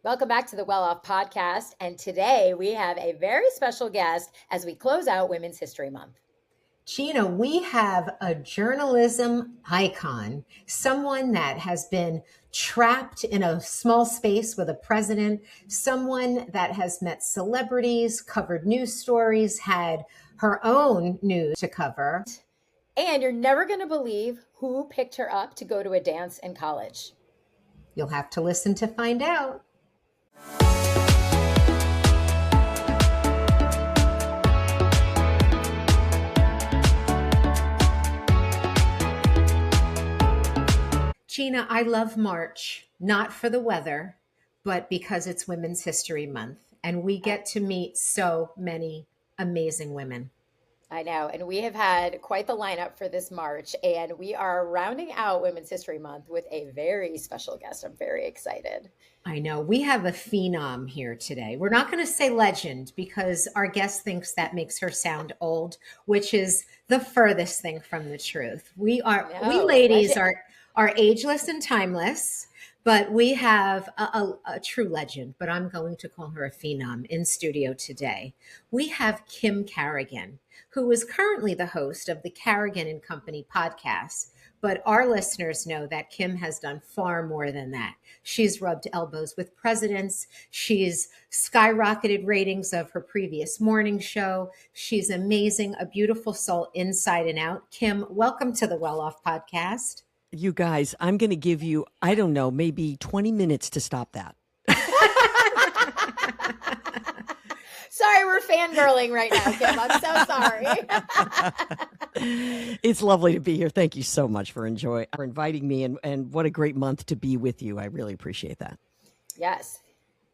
Welcome back to the Welloff podcast. And today we have a very special guest as we close out Women's History Month. Gina, we have a journalism icon, someone that has been trapped in a small space with a president, someone that has met celebrities, covered news stories, had her own news to cover. And you're never going to believe who picked her up to go to a dance in college. You'll have to listen to find out. Gina, I love March, not for the weather, but because it's Women's History Month, and we get to meet so many amazing women. I know. And we have had quite the lineup for this March, and we are rounding out Women's History Month with a very special guest. I'm very excited. I know. We have a phenom here today. We're not going to say legend because our guest thinks that makes her sound old, which is the furthest thing from the truth. We ladies are ageless and timeless, but we have a true legend, but I'm going to call her a phenom in studio today. We have Kim Carrigan, who is currently the host of the Carrigan Company podcast. But our listeners know that Kim has done far more than that. She's rubbed elbows with presidents. She's skyrocketed ratings of her previous morning show. She's amazing, a beautiful soul inside and out. Kim, welcome to the Welloff podcast. You guys, I'm going to give you, I don't know, maybe 20 minutes to stop that. Sorry, we're fangirling right now, Kim. I'm so sorry. It's lovely to be here. Thank you so much for inviting me, and what a great month to be with you. I really appreciate that. Yes.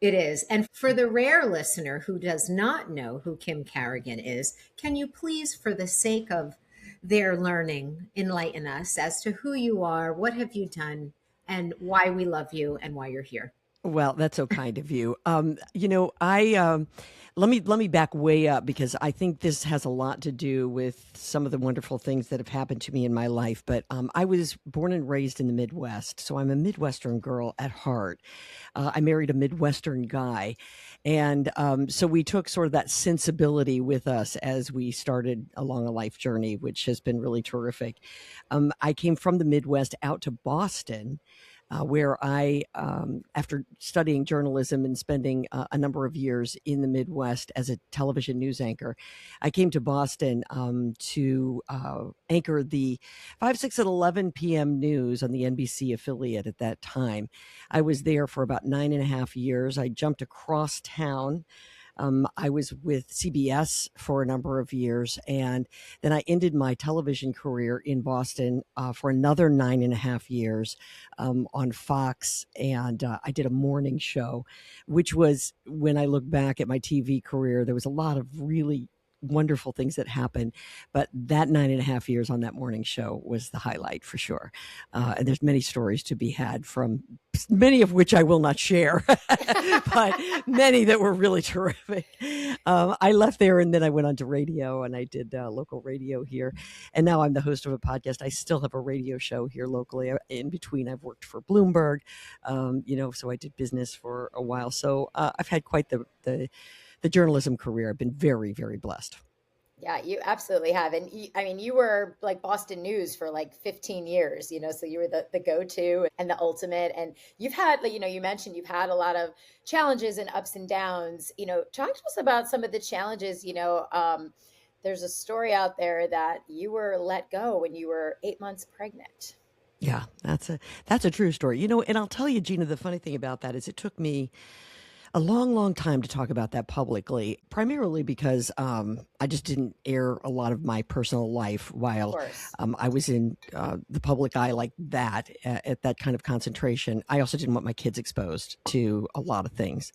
It is. And for the rare listener who does not know who Kim Carrigan is, can you please, for the sake of their learning, enlighten us as to who you are, what have you done, and why we love you and why you're here? Well, that's so kind of you. Let me back way up because I think this has a lot to do with some of the wonderful things that have happened to me in my life. But I was born and raised in the Midwest, so I'm a Midwestern girl at heart. I married a Midwestern guy, and so we took sort of that sensibility with us as we started along a life journey, which has been really terrific. I came from the Midwest out to Boston, where I, after studying journalism and spending a number of years in the Midwest as a television news anchor, I came to Boston to anchor the 5, 6, and 11 p.m. news on the NBC affiliate at that time. I was there for about 9.5 years. I jumped across town. I was with CBS for a number of years, and then I ended my television career in Boston for another 9.5 years on Fox, and I did a morning show, which was, when I look back at my TV career, there was a lot of really wonderful things that happened, but that 9.5 years on that morning show was the highlight for sure. And there's many stories to be had, from many of which I will not share, but many that were really terrific. I left there and then I went on to radio, and I did local radio here. And now I'm the host of a podcast. I still have a radio show here locally. In between, I've worked for Bloomberg, so I did business for a while. So I've had quite the journalism career. I've been very, very blessed. Yeah, you absolutely have. And you were like Boston News for like 15 years, so you were the go-to and the ultimate. And you've had, you mentioned you've had a lot of challenges and ups and downs. Talk to us about some of the challenges. There's a story out there that you were let go when you were 8 months pregnant. Yeah, that's a true story. And I'll tell you, Gina, the funny thing about that is it took me a long, long time to talk about that publicly, primarily because I just didn't air a lot of my personal life while I was in the public eye like that, at that kind of concentration. I also didn't want my kids exposed to a lot of things.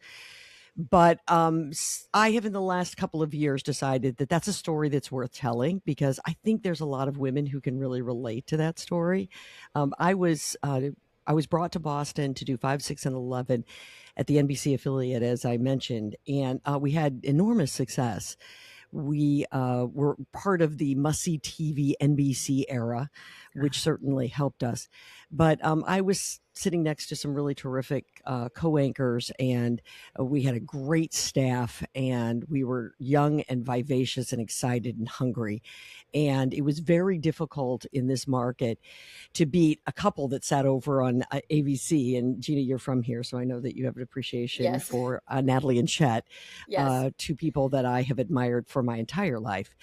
But I have, in the last couple of years, decided that that's a story that's worth telling, because I think there's a lot of women who can really relate to that story. I was brought to Boston to do 5, 6, and 11 at the NBC affiliate, as I mentioned, and we had enormous success. We were part of the must-see TV NBC era, which certainly helped us. But I was sitting next to some really terrific co-anchors, and we had a great staff, and we were young and vivacious and excited and hungry. And it was very difficult in this market to beat a couple that sat over on ABC. And Gina, you're from here, so I know that you have an appreciation Yes. for Natalie and Chet, Yes. two people that I have admired for my entire life.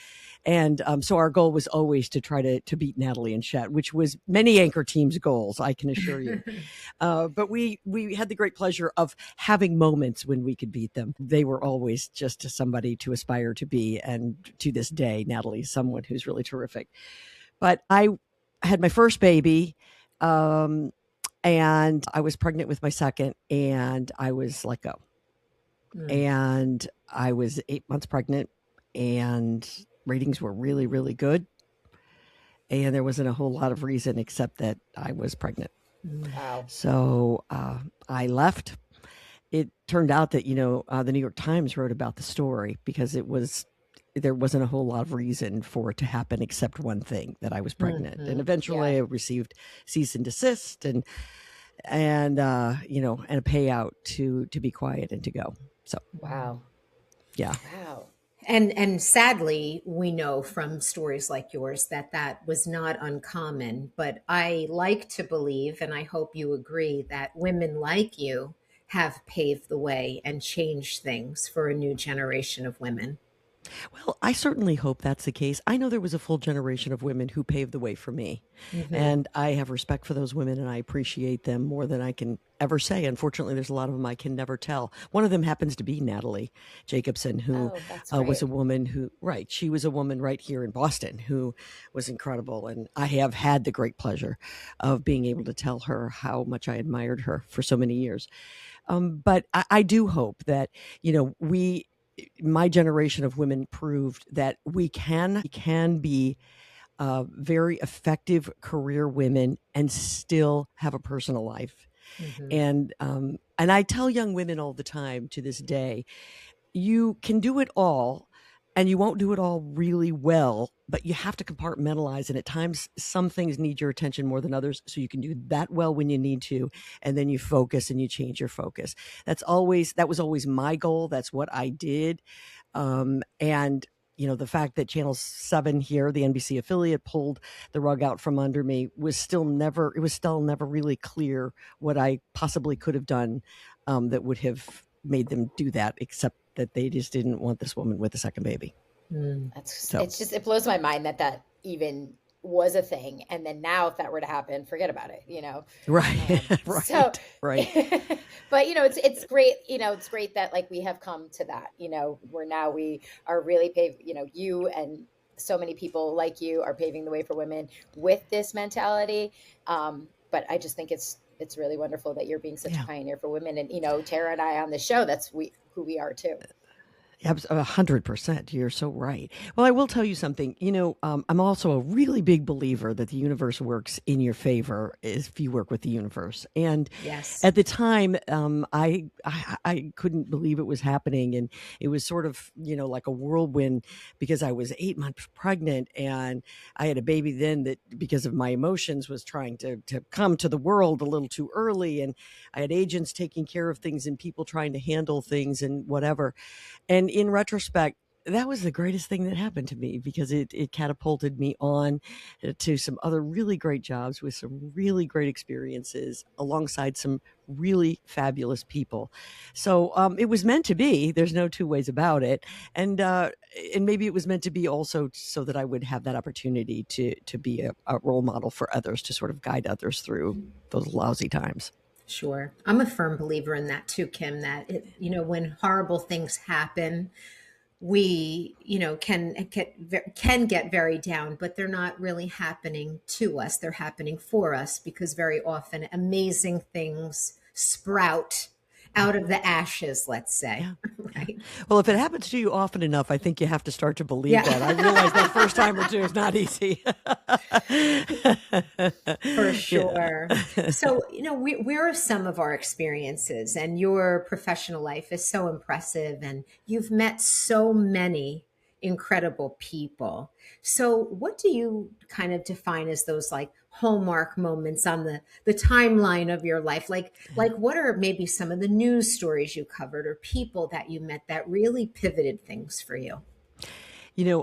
And so our goal was always to try to beat Natalie and Chet, which was many anchor teams' goals, I can assure you. But we had the great pleasure of having moments when we could beat them. They were always just somebody to aspire to be. And to this day, Natalie is someone who's really terrific. But I had my first baby, and I was pregnant with my second, and I was let go. And I was 8 months pregnant, and ratings were really, really good. And there wasn't a whole lot of reason except that I was pregnant. Wow. So I left. It turned out that, the New York Times wrote about the story because there wasn't a whole lot of reason for it to happen except one thing, that I was pregnant. And eventually I received cease and desist and a payout to be quiet and to go. So, wow. Yeah. Wow. And sadly, we know from stories like yours that was not uncommon. But I like to believe, and I hope you agree, that women like you have paved the way and changed things for a new generation of women. Well, I certainly hope that's the case. I know there was a full generation of women who paved the way for me. And I have respect for those women, and I appreciate them more than I can ever say. Unfortunately, there's a lot of them I can never tell. One of them happens to be Natalie Jacobson, who was a woman she was a woman right here in Boston who was incredible. And I have had the great pleasure of being able to tell her how much I admired her for so many years. But I do hope that, my generation of women proved that we can be very effective career women and still have a personal life. And I tell young women all the time to this day, you can do it all, and you won't do it all really well, but you have to compartmentalize. And at times, some things need your attention more than others. So you can do that well when you need to, and then you focus and you change your focus. That was always my goal. That's what I did. And the fact that Channel 7 here, the NBC affiliate, pulled the rug out from under me was still never really clear what I possibly could have done that would have made them do that, except that they just didn't want this woman with a second baby. It blows my mind that even was a thing. And then now if that were to happen, forget about it, Right. Right. So, right. But, it's great, it's great that like we have come to that, where now we are really you and so many people like you are paving the way for women with this mentality. But I just think it's really wonderful that you're being such a pioneer for women. And, Tara and I on the show, that's who we are too. 100%. You're so right. Well, I will tell you something. I'm also a really big believer that the universe works in your favor if you work with the universe. And at the time, I couldn't believe it was happening, and it was sort of like a whirlwind because I was 8 months pregnant, and I had a baby then that, because of my emotions, was trying to come to the world a little too early, and I had agents taking care of things and people trying to handle things and whatever. And in retrospect, that was the greatest thing that happened to me because it catapulted me on to some other really great jobs with some really great experiences alongside some really fabulous people. So it was meant to be. There's no two ways about it. And maybe it was meant to be also so that I would have that opportunity to be a role model for others, to sort of guide others through those lousy times. Sure. I'm a firm believer in that too, Kim, that, when horrible things happen, we, can get very down, but they're not really happening to us. They're happening for us because very often amazing things sprout out of the ashes, let's say. Yeah. Right. Well, if it happens to you often enough, I think you have to start to believe that. I realize that first time or two is not easy. For sure. So, where are some of our experiences? And your professional life is so impressive, and you've met so many incredible people. So what do you kind of define as those like hallmark moments on the timeline of your life? Like what are maybe some of the news stories you covered or people that you met that really pivoted things for you?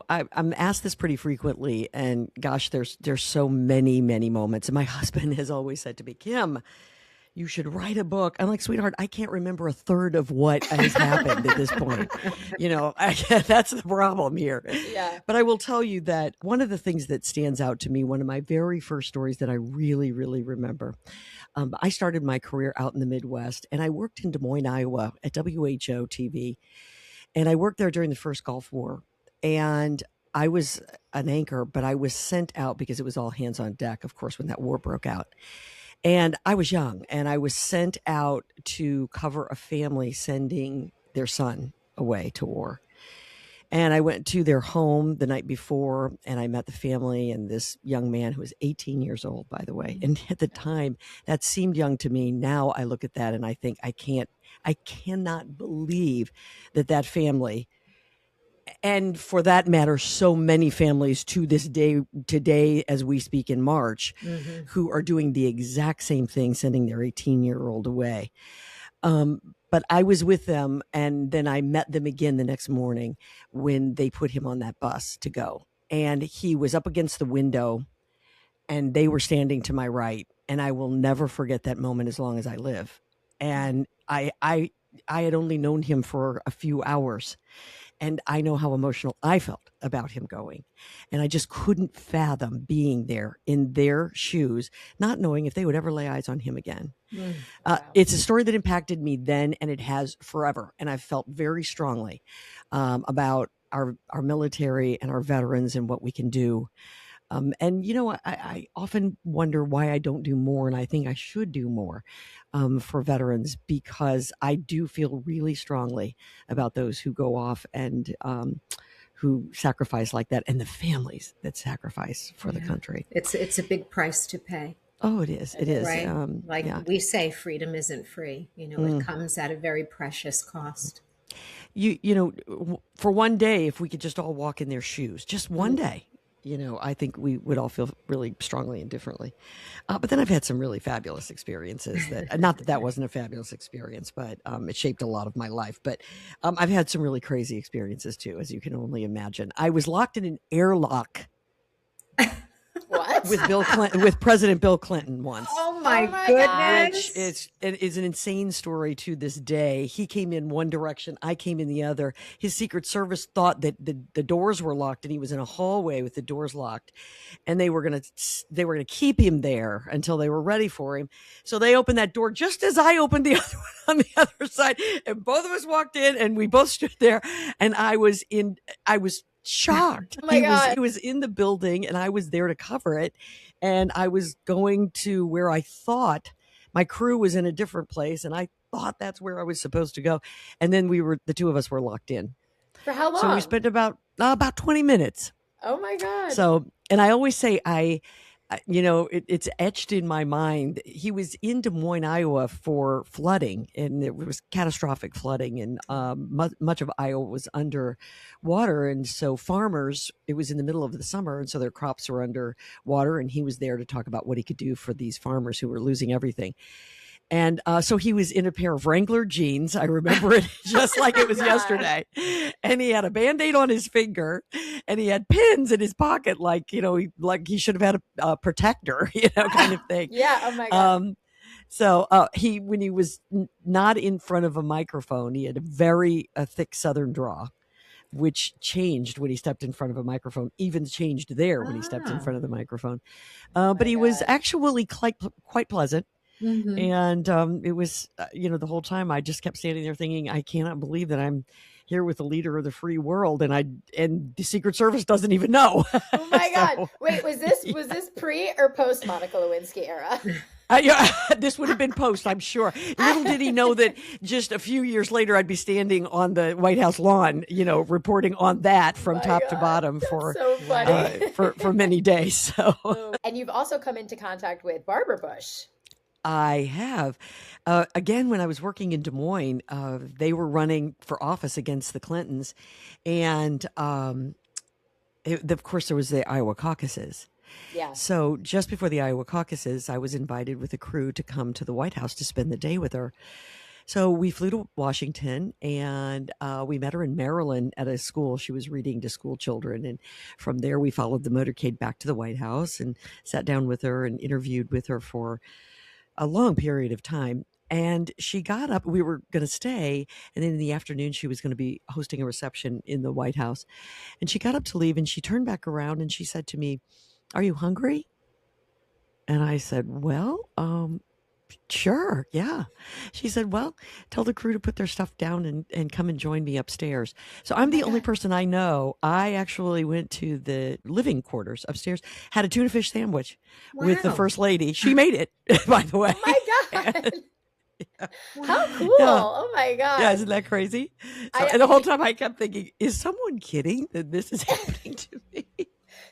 I'm asked this pretty frequently, and gosh, there's so many moments. And my husband has always said to me, Kim, you should write a book. I'm like, sweetheart, I can't remember a third of what has happened at this point. That's the problem here. Yeah. But I will tell you that one of the things that stands out to me, one of my very first stories that I really, really remember, I started my career out in the Midwest, and I worked in Des Moines, Iowa at WHO TV. And I worked there during the first Gulf War. And I was an anchor, but I was sent out because it was all hands on deck, of course, when that war broke out. And I was young, and I was sent out to cover a family sending their son away to war. And I went to their home the night before, and I met the family and this young man who was 18 years old, by the way. And at the time, that seemed young to me. Now I look at that and I think I cannot believe that family, and for that matter, so many families to this day, today, as we speak in March, who are doing the exact same thing, sending their 18-year-old away. But I was with them, and then I met them again the next morning when they put him on that bus to go. And he was up against the window, and they were standing to my right. And I will never forget that moment as long as I live. And I had only known him for a few hours. And I know how emotional I felt about him going. And I just couldn't fathom being there in their shoes, not knowing if they would ever lay eyes on him again. Wow. It's a story that impacted me then, and it has forever. And I've felt very strongly about our military and our veterans and what we can do. I often wonder why I don't do more, and I think I should do more for veterans, because I do feel really strongly about those who go off and who sacrifice like that, and the families that sacrifice for the country. It's a big price to pay. Oh, it is. It is. Right. We say freedom isn't free. It comes at a very precious cost. For one day, if we could just all walk in their shoes, just one day, I think we would all feel really strongly and differently. But then I've had some really fabulous experiences not that wasn't a fabulous experience, but it shaped a lot of my life. But I've had some really crazy experiences too, as you can only imagine. I was locked in an airlock. What? with President Bill Clinton once. Oh my goodness. Which is an insane story to this day. He came in one direction, I came in the other. His Secret Service thought that the doors were locked, and he was in a hallway with the doors locked, and they were going to keep him there until they were ready for him. So they opened that door just as I opened the other one on the other side, and both of us walked in, and we both stood there, and I was shocked. Oh my God. He was in the building, and I was there to cover it. And I was going to where I thought my crew was in a different place, and I thought that's where I was supposed to go. And then the two of us were locked in. For how long? So we spent about 20 minutes. Oh my God. So, and I always say, it's etched in my mind. He was in Des Moines, Iowa for flooding, and it was catastrophic flooding, and much of Iowa was under water. And so farmers, it was in the middle of the summer, and so their crops were under water, and he was there to talk about what he could do for these farmers who were losing everything. And so he was in a pair of Wrangler jeans. I remember it just like it was yesterday. And he had a Band-Aid on his finger, and he had pins in his pocket, like he should have had a protector, kind of thing. Yeah. Oh my God. So when he was not in front of a microphone, he had a very thick Southern draw, which changed when he stepped in front of a microphone, even changed there when he stepped in front of the microphone. But he was actually quite pleasant. Mm-hmm. And it was, the whole time I just kept standing there thinking, I cannot believe that I'm here with the leader of the free world, and the Secret Service doesn't even know. Oh my God! Wait, was this pre or post Monica Lewinsky era? This would have been post, I'm sure. Little did he know that just a few years later, I'd be standing on the White House lawn, reporting on that from top to bottom for so funny. for many days. So, and you've also come into contact with Barbara Bush. I have. Again, when I was working in Des Moines, they were running for office against the Clintons. And of course, there was the Iowa caucuses. Yeah. So just before the Iowa caucuses, I was invited with a crew to come to the White House to spend the day with her. So we flew to Washington, and we met her in Maryland at a school. She was reading to school children. And from there, we followed the motorcade back to the White House and sat down with her and interviewed with her for a long period of time. And she got up, we were going to stay. And then in the afternoon, she was going to be hosting a reception in the White House. And she got up to leave, and she turned back around and she said to me, "Are you hungry?" And I said, "Well, sure, yeah." She said, "Well, tell the crew to put their stuff down and come and join me upstairs." So I'm the only person I know. I actually went to the living quarters upstairs, had a tuna fish sandwich with the First Lady. She made it, by the way. Oh my God. Yeah. How cool. Yeah. Oh my God. Yeah, isn't that crazy? So, and the whole time I kept thinking, is someone kidding that this is happening to me?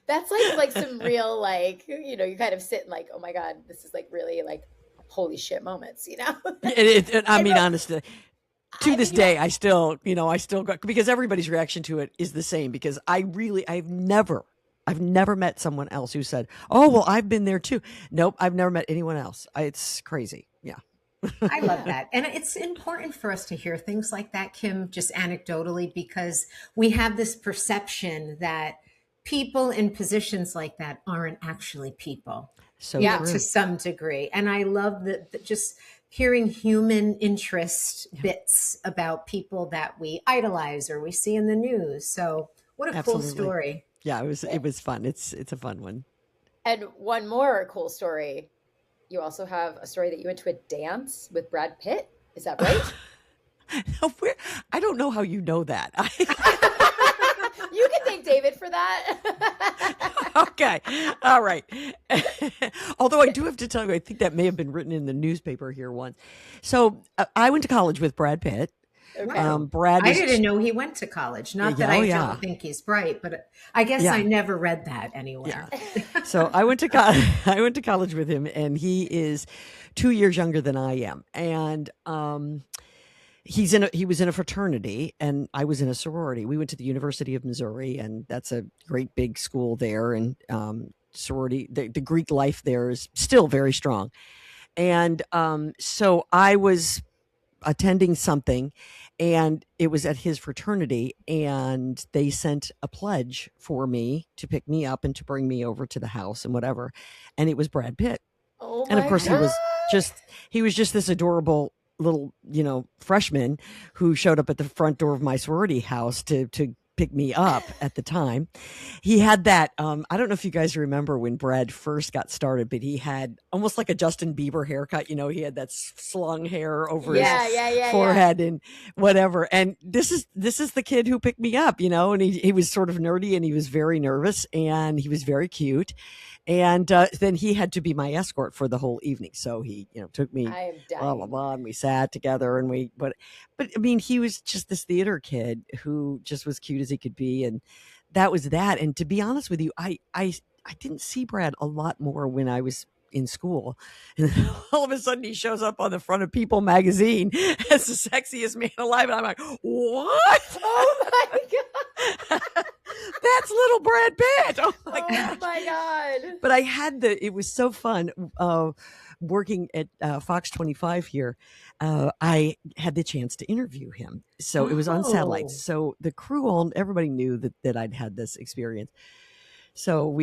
That's like some real, like, you kind of sit and like, oh my God, this is like really like holy shit moments, I mean, honestly, to this day, I still got, because everybody's reaction to it is the same, because I've never met someone else who said, "Oh, well, I've been there too." Nope. I've never met anyone else. It's crazy. Yeah. I love that. And it's important for us to hear things like that, Kim, just anecdotally, because we have this perception that people in positions like that aren't actually people. So to some degree. And I love that just hearing human interest bits about people that we idolize or we see in the news. So what a cool story. Yeah, it was fun. It's a fun one. And one more cool story. You also have a story that you went to a dance with Brad Pitt. Is that right? I don't know how you know that. You can thank David for that. Okay. All right. Although I do have to tell you, I think that may have been written in the newspaper here once. So I went to college with Brad Pitt. Okay. I didn't know he went to college. Not that I don't think he's bright, but I guess I never read that anywhere. Yeah. So I went to college with him, and he is 2 years younger than I am. And he was in a fraternity, and I was in a sorority. We went to the University of Missouri, and that's a great big school there. And sorority, the Greek life there is still very strong. And so I was attending something, and it was at his fraternity, and they sent a pledge for me to pick me up and to bring me over to the house and whatever. And it was Brad Pitt. Oh, and of course God. he was just this adorable little, freshman who showed up at the front door of my sorority house to pick me up at the time. He had that, I don't know if you guys remember when Brad first got started, but he had almost like a Justin Bieber haircut. He had that slung hair over his forehead and whatever. And this is the kid who picked me up, and he was sort of nerdy, and he was very nervous, and he was very cute. And then he had to be my escort for the whole evening. So he, took me, blah, blah, blah, and we sat together, and but I mean, he was just this theater kid who just was cute as he could be. And that was that. And to be honest with you, I didn't see Brad a lot more when I was in school. And then all of a sudden he shows up on the front of People magazine as the sexiest man alive. And I'm like, what? Oh my God. That's little Brad Pitt. Oh my God. Oh my God. But it was so fun working at Fox 25 here. I had the chance to interview him. So it was on satellite. So the crew, everybody knew that I'd had this experience. So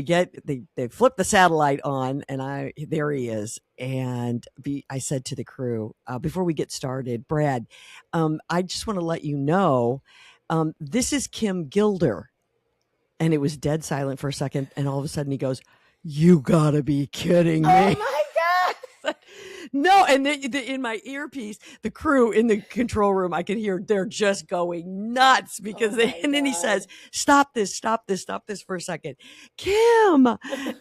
they flip the satellite on, and there he is. And I said to the crew, before we get started, Brad, I just want to let you know, this is Kim Gilder. And it was dead silent for a second. And all of a sudden he goes, "You gotta be kidding me." Oh my God. No. And then in my earpiece, the crew in the control room, I could hear they're just going nuts because and then he says, stop this for a second, Kim.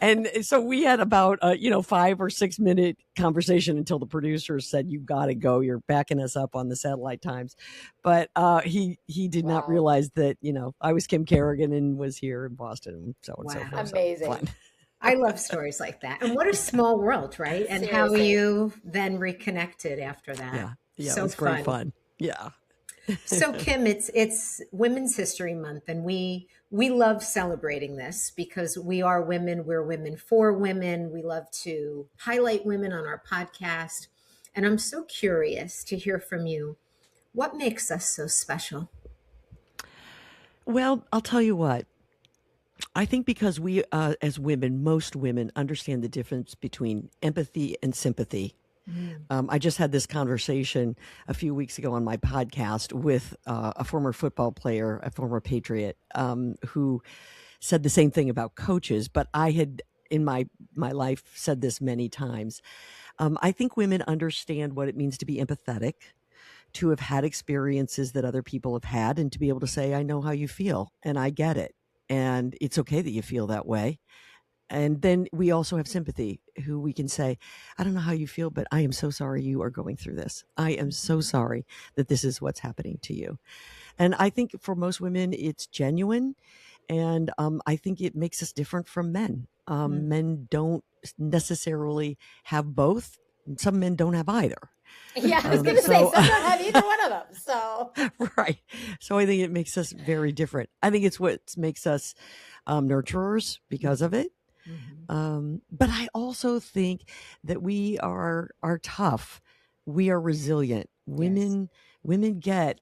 And so we had about, 5 or 6 minute conversation until the producers said, "You got to go. You're backing us up on the satellite times." But he did not realize that, I was Kim Carrigan and was here in Boston and so on and so forth. Amazing. So I love stories like that. And what a small world, right? And Seriously. how you then reconnected after that. Yeah, so it was great fun. Yeah. So Kim, it's Women's History Month, and we love celebrating this because we are women, we're women for women. We love to highlight women on our podcast. And I'm so curious to hear from you. What makes us so special? Well, I'll tell you what. I think because we, as women, most women understand the difference between empathy and sympathy. I just had this conversation a few weeks ago on my podcast with a former football player, a former Patriot, who said the same thing about coaches. But I had in my life said this many times. I think women understand what it means to be empathetic, to have had experiences that other people have had, and to be able to say, "I know how you feel, and I get it, and it's okay that you feel that way." And then we also have sympathy, who we can say, I don't know how you feel, but I am so sorry you are going through this. I am so sorry that this is what's happening to you. And I think for most women, it's genuine. And I think it makes us different from men. Men don't necessarily have both. Some men don't have either. Yeah, I was going to say, some don't have either one of them. So, right. So I think it makes us very different. I think it's what makes us nurturers because of it. But I also think that we are tough. We are resilient. Women get,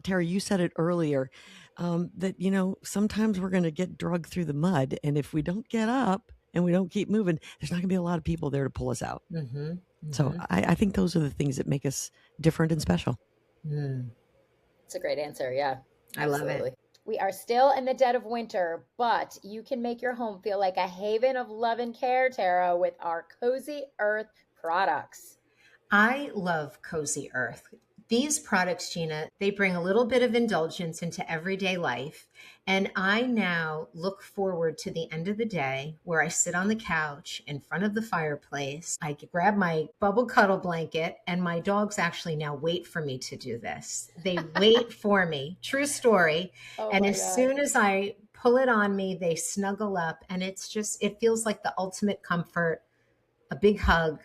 Terry, you said it earlier, that, sometimes we're going to get drugged through the mud. And if we don't get up and we don't keep moving, there's not going to be a lot of people there to pull us out. So I think those are the things that make us different and special. It's a great answer. Yeah. I love it. We are still in the dead of winter, but you can make your home feel like a haven of love and care, Tara, with our Cozy Earth products. I love Cozy Earth. These products, Gina, they bring a little bit of indulgence into everyday life. And I now look forward to the end of the day where I sit on the couch in front of the fireplace. I grab my bubble cuddle blanket, and my dogs actually now wait for me to do this. They wait for me. True story. And as soon as I pull it on me, they snuggle up, and it feels like the ultimate comfort, a big hug,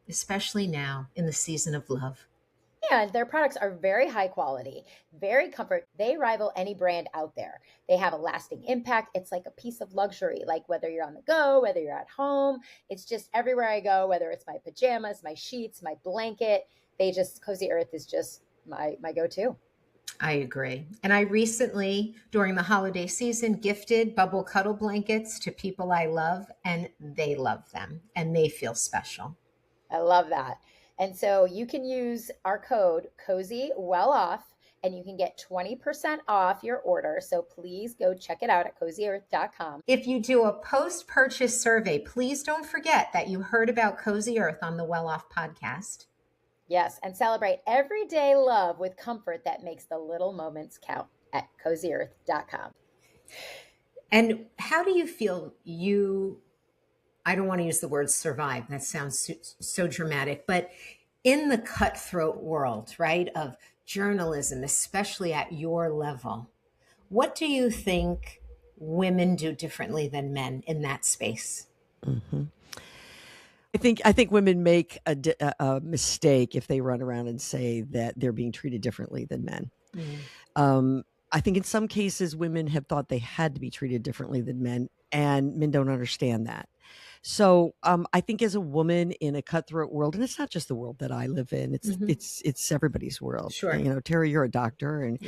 especially now in the season of love. Yeah, their products are very high quality, very comfort. They rival any brand out there. They have a lasting impact. It's like a piece of luxury, like whether you're on the go, whether you're at home, it's just everywhere I go, whether it's my pajamas, my sheets, my blanket, Cozy Earth is just my go-to. I agree. And I recently, during the holiday season, gifted bubble cuddle blankets to people I love, and they love them and they feel special. I love that. And so you can use our code Cozy Welloff, and you can get 20% off your order. So please go check it out at cozyearth.com. If you do a post-purchase survey, please don't forget that you heard about Cozy Earth on the Welloff podcast. Yes, and celebrate everyday love with comfort that makes the little moments count at cozyearth.com. And how do you feel I don't want to use the word survive. That sounds so dramatic, but in the cutthroat world, right, of journalism, especially at your level, what do you think women do differently than men in that space? I think women make a mistake if they run around and say that they're being treated differently than men. I think in some cases women have thought they had to be treated differently than men, and men don't understand that. So I think as a woman in a cutthroat world, and it's not just the world that I live in, it's everybody's world. Sure. Terry, you're a doctor, and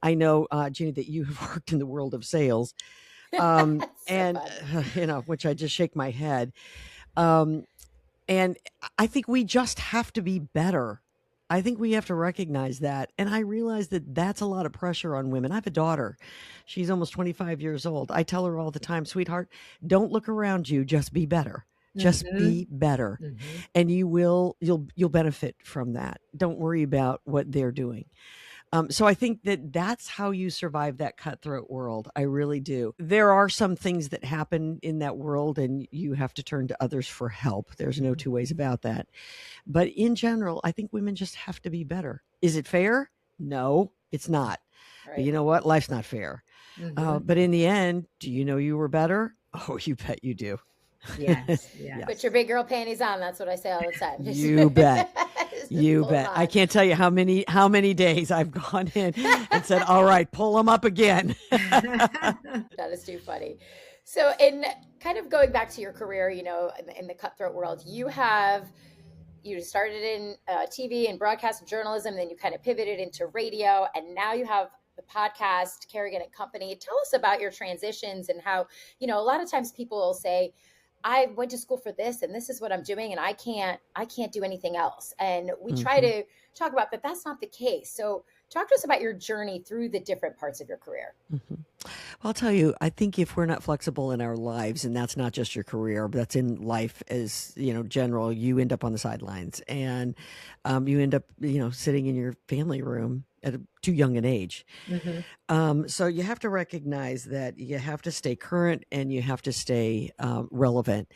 I know, Ginny, that you have worked in the world of sales, and which I just shake my head. And I think we just have to be better. I think we have to recognize that. And I realize that that's a lot of pressure on women. I have a daughter. She's almost 25 years old. I tell her all the time, sweetheart, don't look around you. Just be better. Just be better. And you'll benefit from that. Don't worry about what they're doing. So I think that's how you survive that cutthroat world. I really do. There are some things that happen in that world, and you have to turn to others for help. There's no two ways about that. But in general, I think women just have to be better. Is it fair? No, it's not. Right. But you know what? Life's not fair. But in the end, do you know you were better? Oh, you bet you do. Yes. Put your big girl panties on. That's what I say all the time. You bet. You bet. I can't tell you how many days I've gone in and said, all right, pull them up again. That is too funny. So in kind of going back to your career, in the cutthroat world, you started in TV and broadcast and journalism, then you kind of pivoted into radio, and now you have the podcast, Carrigan Company. Tell us about your transitions and how, a lot of times people will say, I went to school for this and this is what I'm doing and I can't do anything else. And we try to talk about that. That's not the case. So talk to us about your journey through the different parts of your career. Well, I'll tell you, I think if we're not flexible in our lives, and that's not just your career, but that's in life as, general, you end up on the sidelines and you end up, sitting in your family room at too young an age. So you have to recognize that you have to stay current and you have to stay relevant.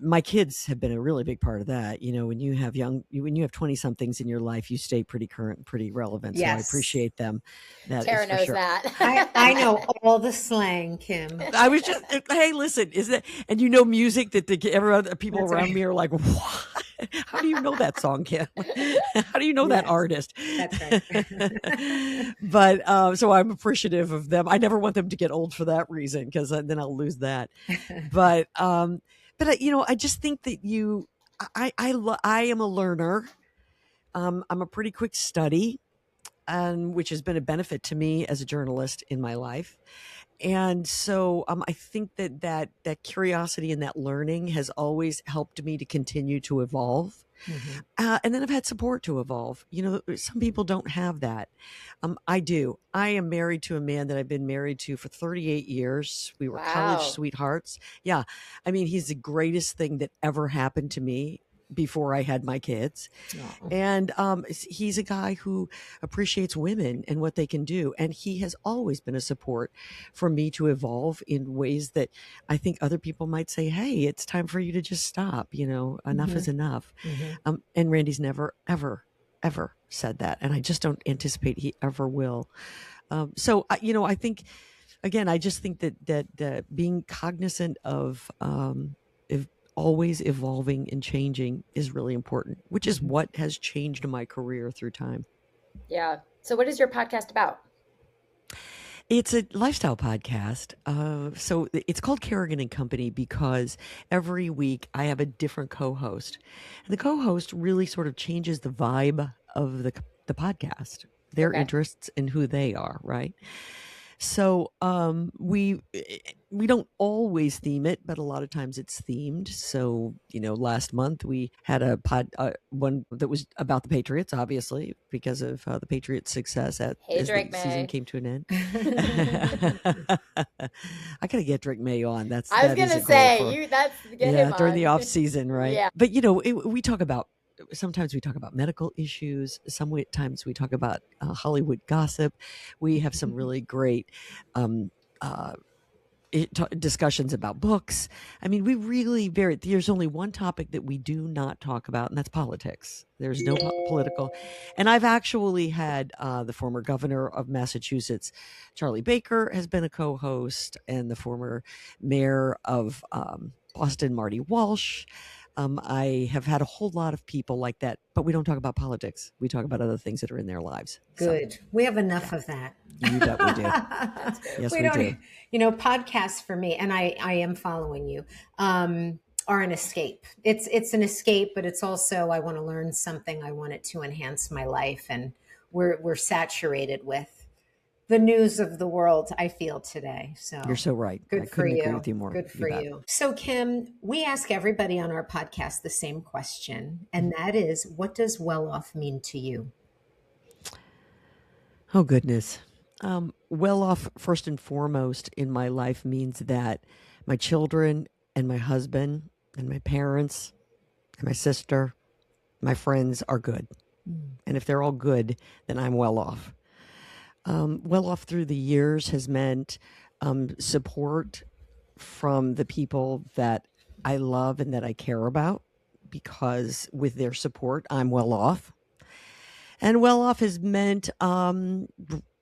My kids have been a really big part of that. When you have 20 somethings in your life, you stay pretty current and pretty relevant. Yes. So I appreciate them. Tara knows that. I know all the slang, Kim. I was just, hey, listen, and music that every other people around me are like, what? How do you know that song, Kim? How do you know that artist? That's right. But so I'm appreciative of them. I never want them to get old for that reason, because then I'll lose that. But I just think that I am a learner. I'm a pretty quick study, which has been a benefit to me as a journalist in my life. And so I think that curiosity and that learning has always helped me to continue to evolve. And then I've had support to evolve. Some people don't have that. I do. I am married to a man that I've been married to for 38 years. We were college sweethearts. Yeah. I mean, he's the greatest thing that ever happened to me before I had my kids. And he's a guy who appreciates women and what they can do. And he has always been a support for me to evolve in ways that I think other people might say, hey, it's time for you to just stop. Enough is enough. And Randy's never, ever, ever said that. And I just don't anticipate he ever will. So, I think, again, I just think that being cognizant of always evolving and changing is really important, which is what has changed my career through time. Yeah. So what is your podcast about? It's a lifestyle podcast. So it's called Carrigan Company because every week I have a different co-host. And the co-host really sort of changes the vibe of the podcast, their interests and who they are, right? So we don't always theme it, but a lot of times it's themed. So, last month we had a one that was about the Patriots, obviously, because of the Patriots' success as the season came to an end. I got to get Drake May on. I was going to say, get him on. During the off season, right? Yeah. But, sometimes we talk about medical issues. Sometimes we talk about Hollywood gossip. We have some really great discussions about books. I mean, we really there's only one topic that we do not talk about, and that's politics. There's no political. And I've actually had the former governor of Massachusetts, Charlie Baker, has been a co-host, and the former mayor of Boston, Marty Walsh. I have had a whole lot of people like that, but we don't talk about politics. We talk about other things that are in their lives. Good. So, we have enough of that. You bet we do. Yes, we do. Podcasts for me, and I am following you, are an escape. It's an escape, but it's also, I want to learn something. I want it to enhance my life. And we're saturated with the news of the world, I feel, today. So you're so right. Good for you. Agree with you more. Good for you. So, Kim, we ask everybody on our podcast the same question, and that is, what does Welloff mean to you? Oh, goodness. Welloff, first and foremost in my life, means that my children and my husband and my parents and my sister, my friends are good. And if they're all good, then I'm well off. Welloff through the years has meant support from the people that I love and that I care about, because with their support, I'm well off. And well off has meant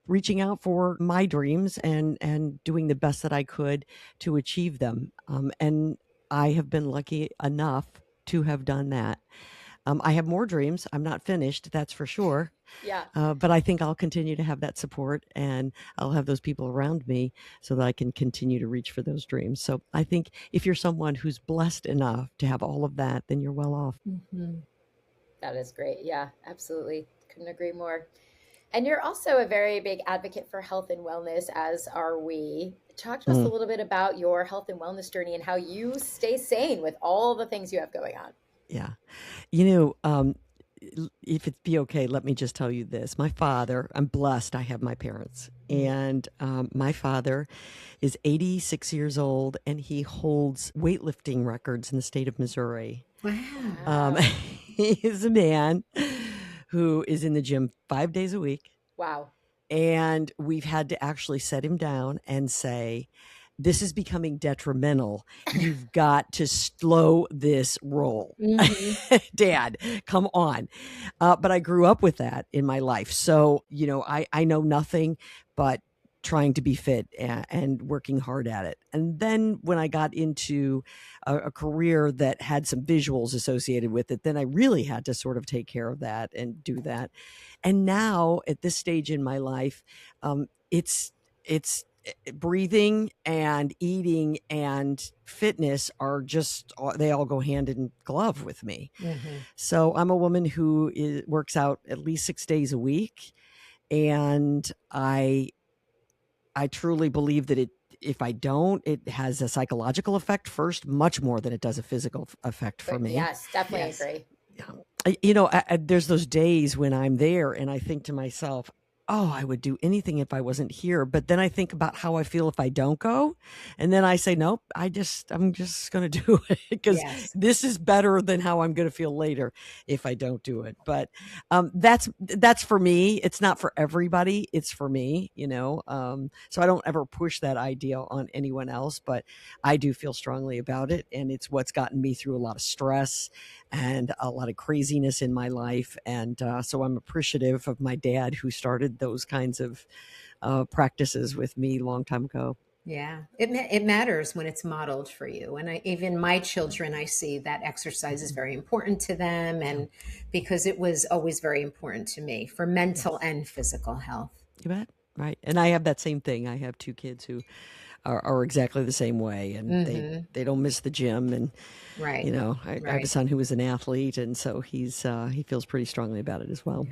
reaching out for my dreams and doing the best that I could to achieve them. And I have been lucky enough to have done that. I have more dreams. I'm not finished, that's for sure. Yeah. But I think I'll continue to have that support, and I'll have those people around me so that I can continue to reach for those dreams. So I think if you're someone who's blessed enough to have all of that, then you're well off. Mm-hmm. That is great. Yeah, absolutely. Couldn't agree more. And you're also a very big advocate for health and wellness, as are we. Talk to us a Mm, little bit about your health and wellness journey and how you stay sane with all the things you have going on. yeah. You know, if it be okay, let me just tell you this. My father, I'm blessed. I have my parents. And my father is 86 years old, and he holds weightlifting records in the state of Missouri. Wow. Wow. He is a man who is in the gym 5 days a week. Wow. And we've had to actually set him down and say, this is becoming detrimental. You've got to slow this roll. Mm-hmm. Dad, come on. But I grew up with that in my life. So, you know, I know nothing but trying to be fit and working hard at it. And then when I got into a career that had some visuals associated with it, then I really had to sort of take care of that and do that. And now at this stage in my life, it's breathing and eating and fitness are just, they all go hand in glove with me. Mm-hmm. So I'm a woman who works out at least 6 days a week. And I truly believe that if I don't, it has a psychological effect first, much more than it does a physical effect for me. Yes, definitely Yes. agree. You know, there's those days when I'm there and I think to myself, oh, I would do anything if I wasn't here. But then I think about how I feel if I don't go. And then I say, nope, I'm just going to do it because Yes. this is better than how I'm going to feel later if I don't do it. But that's for me. It's not for everybody. It's for me, you know. So I don't ever push that idea on anyone else, but I do feel strongly about it. And it's what's gotten me through a lot of stress and a lot of craziness in my life. And so I'm appreciative of my dad who started those kinds of practices with me a long time ago. Yeah, it matters when it's modeled for you. And even my children, I see that exercise is very important to them. And because it was always very important to me for mental and physical health. You bet. Right. And I have that same thing. I have two kids who are exactly the same way, and Mm-hmm. they don't miss the gym. And, Right. you know, I have a Right. son who is an athlete, and so he feels pretty strongly about it as well.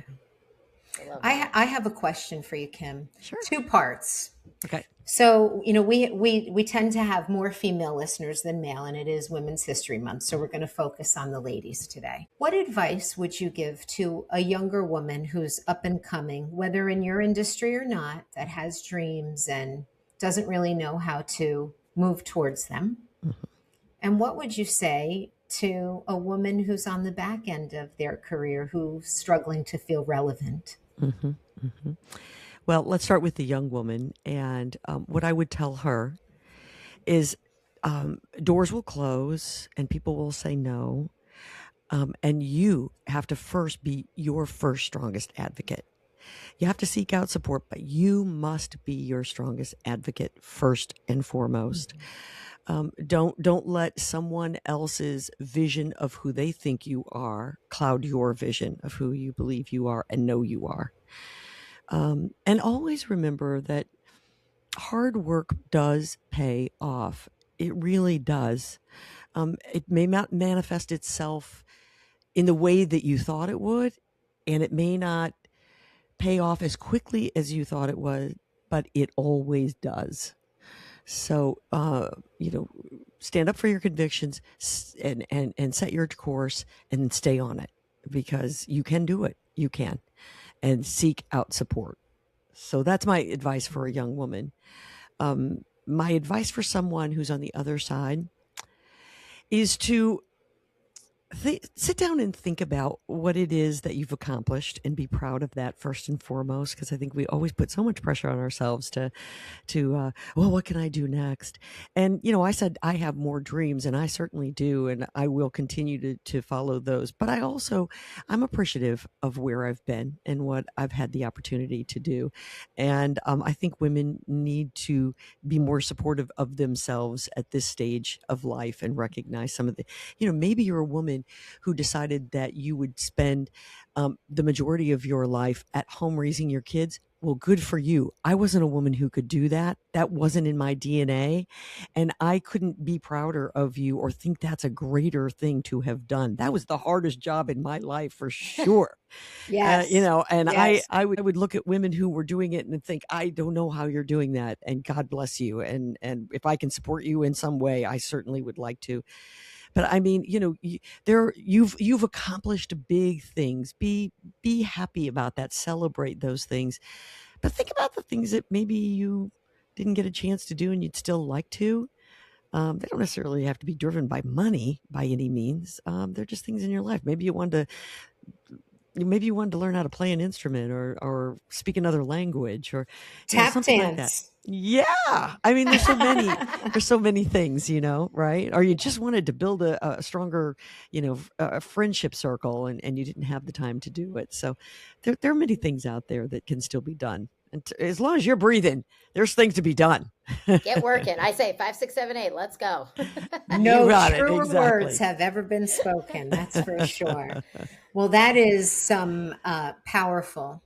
I love I, that. I have a question for you, Kim. Sure. 2 parts. Okay. So, you know, we tend to have more female listeners than male, and it is Women's History Month. So we're going to focus on the ladies today. What advice would you give to a younger woman who's up and coming, whether in your industry or not, that has dreams and doesn't really know how to move towards them? Mhm. And what would you say to a woman who's on the back end of their career, who's struggling to feel relevant? Mhm. Mhm. Well, let's start with the young woman. And what I would tell her is doors will close and people will say no. And you have to first be your first strongest advocate. You have to seek out support, but you must be your strongest advocate first and foremost. Don't let someone else's vision of who they think you are cloud your vision of who you believe you are and know you are. And always remember that hard work does pay off. It really does. It may not manifest itself in the way that you thought it would, and it may not pay off as quickly as you thought it would, but it always does. So, you know, stand up for your convictions and set your course and stay on it because you can do it. You can. And seek out support. So that's my advice for a young woman. My advice for someone who's on the other side is to sit down and think about what it is that you've accomplished and be proud of that first and foremost, because I think we always put so much pressure on ourselves to well, what can I do next? And you know, I said I have more dreams, and I certainly do, and I will continue to follow those. But I'm appreciative of where I've been and what I've had the opportunity to do, and I think women need to be more supportive of themselves at this stage of life and recognize some of the, you know, maybe you're a woman woman who decided that you would spend the majority of your life at home raising your kids. Well, good for you. I wasn't a woman who could do that. That wasn't in my DNA. And I couldn't be prouder of you or think that's a greater thing to have done. That was the hardest job in my life for sure. Yes. And yes. I would look at women who were doing it and think, I don't know how you're doing that. And God bless you. And if I can support you in some way, I certainly would like to. But I mean, you've accomplished big things. Be happy about that. Celebrate those things. But think about the things that maybe you didn't get a chance to do and you'd still like to. They don't necessarily have to be driven by money by any means. They're just things in your life. Maybe you wanted to learn how to play an instrument or speak another language or tap something dance. like that. Yeah. I mean, there's so many things, right? Or you just wanted to build a stronger, a friendship circle and you didn't have the time to do it. So there are many things out there that can still be done. And as long as you're breathing, there's things to be done. Get working. I say 5, 6, 7, 8. Let's go. No truer words have ever been spoken. That's for sure. Well, that is some powerful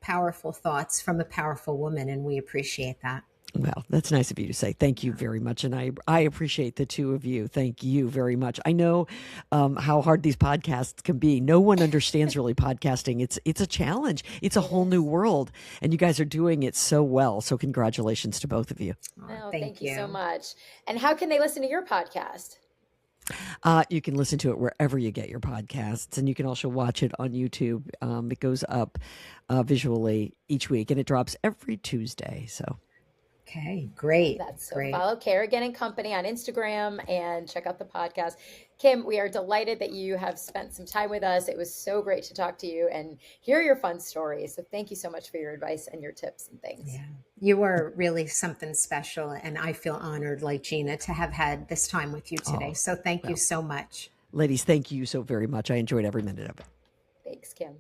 thoughts from a powerful woman, and we appreciate that. Well, that's nice of you to say. Thank you very much. And I appreciate the two of you. Thank you very much. I know how hard these podcasts can be. No one understands really podcasting. It's a challenge. It's a whole new world. And you guys are doing it so well. So congratulations to both of you. Oh, thank you so much. And how can they listen to your podcast? You can listen to it wherever you get your podcasts, and you can also watch it on YouTube. It goes up visually each week, and it drops every Tuesday. So. Okay, great. That's great. Follow Carrigan Company on Instagram and check out the podcast. Kim, we are delighted that you have spent some time with us. It was so great to talk to you and hear your fun stories. So thank you so much for your advice and your tips and things. Yeah, you are really something special. And I feel honored, like Gina, to have had this time with you today. So thank you so much. Ladies, thank you so very much. I enjoyed every minute of it. Thanks, Kim.